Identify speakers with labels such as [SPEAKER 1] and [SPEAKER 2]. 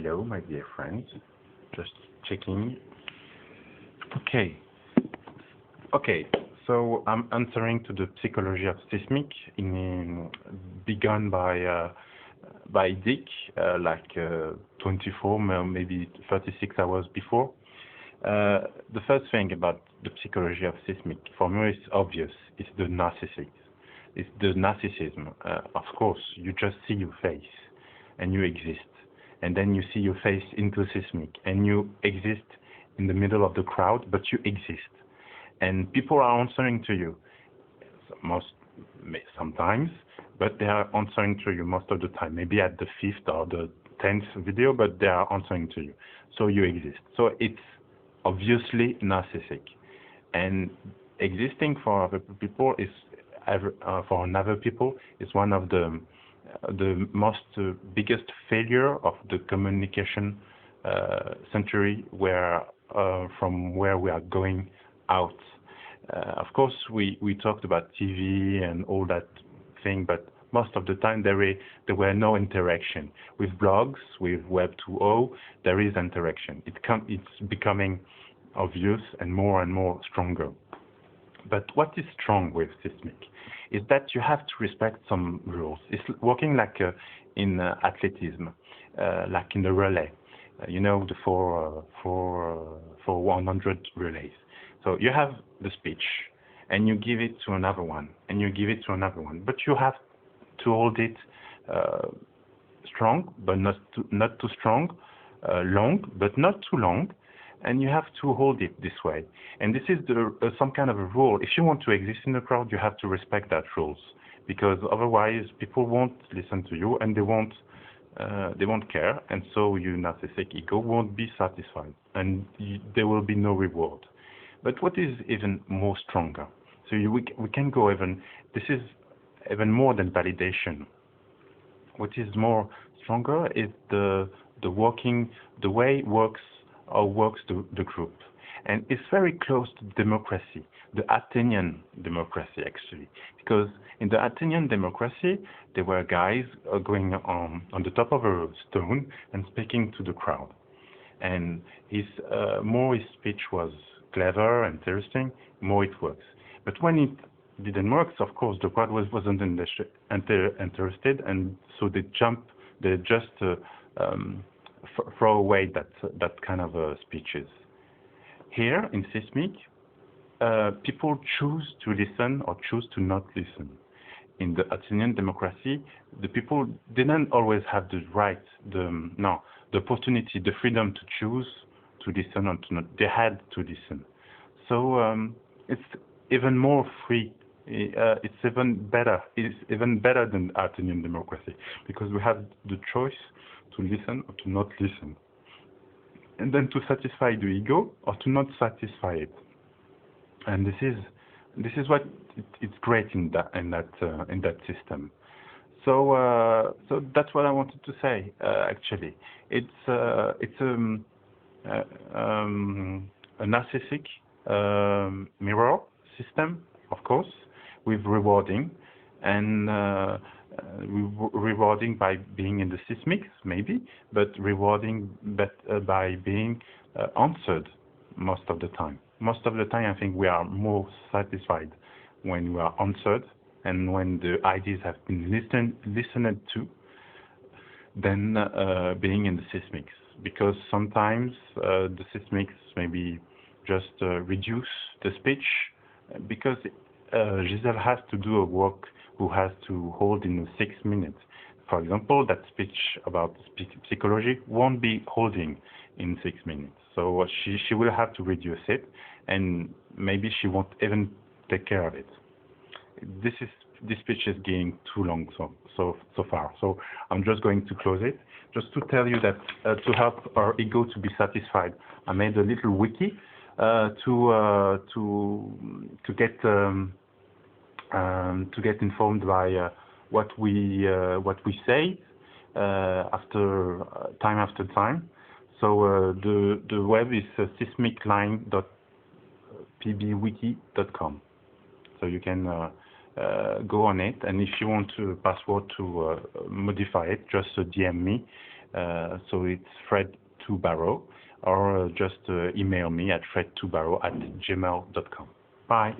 [SPEAKER 1] Hello, my dear friends. Just checking. Okay. Okay. So I'm answering to the psychology of seismic, begun by Dick, 24, maybe 36 hours before. The first thing about the psychology of seismic, for me, is obvious. It's the narcissism. It's the narcissism. Of course, you just see your face, and you exist. And then you see your face into seismic, and you exist in the middle of the crowd, but you exist. And people are answering to you, sometimes, but they are answering to you most of the time, maybe at the 5th or the 10th video, but they are answering to you. So you exist. So it's obviously narcissistic. And existing for other people is, for another people, is one of the most biggest failure of the communication century, from where we are going out. Of course, we talked about TV and all that thing, but most of the time there were no interaction. With blogs, with Web 2.0, there is interaction. It's becoming obvious and more stronger. But what is strong with seismic is that you have to respect some rules. It's working like in athleticism, like in the relay, the 100 relays. So you have the speech, and you give it to another one, and you give it to another one. But you have to hold it strong, but not too strong, long, but not too long. And you have to hold it this way. And this is some kind of a rule. If you want to exist in the crowd, you have to respect that rules, because otherwise people won't listen to you, and they won't care. And so your narcissistic ego won't be satisfied, and there will be no reward. But what is even more stronger? So we can go this is even more than validation. What is more stronger is the way works the group. And it's very close to democracy, the Athenian democracy, actually. Because in the Athenian democracy, there were guys going on the top of a stone and speaking to the crowd. And his speech was clever and interesting, more it works. But when it didn't work, of course, the crowd wasn't interested, and so they just throw away that kind of speeches. Here in seismic, people choose to listen or choose to not listen. In the Athenian democracy, the people didn't always have the right, the opportunity, the freedom to choose to listen or to not. They had to listen. So it's even more free. It's even better. It's even better than Athenian democracy, because we have the choice to listen or to not listen, and then to satisfy the ego or to not satisfy it. And this is what it's great in that system. So that's what I wanted to say. Actually, it's a narcissistic mirror system, of course, with rewarding, and rewarding by being in the seismics, maybe, but rewarding by being answered most of the time. Most of the time, I think we are more satisfied when we are answered and when the ideas have been listened to than being in the seismics. Because sometimes the seismics maybe just reduce the speech, because Giselle has to do a work who has to hold in 6 minutes. For example, that speech about psychology won't be holding in 6 minutes. So she will have to reduce it, and maybe she won't even take care of it. This speech is getting too long so far. So I'm just going to close it. Just to tell you that to help our ego to be satisfied, I made a little wiki to get informed by what we say after time. So the web is seismicline.pbwiki.com. So you can go on it, and if you want a password to modify it, just DM me, So it's Fred 2 Barrow, or just email me at fred2barrow@gmail.com. Bye.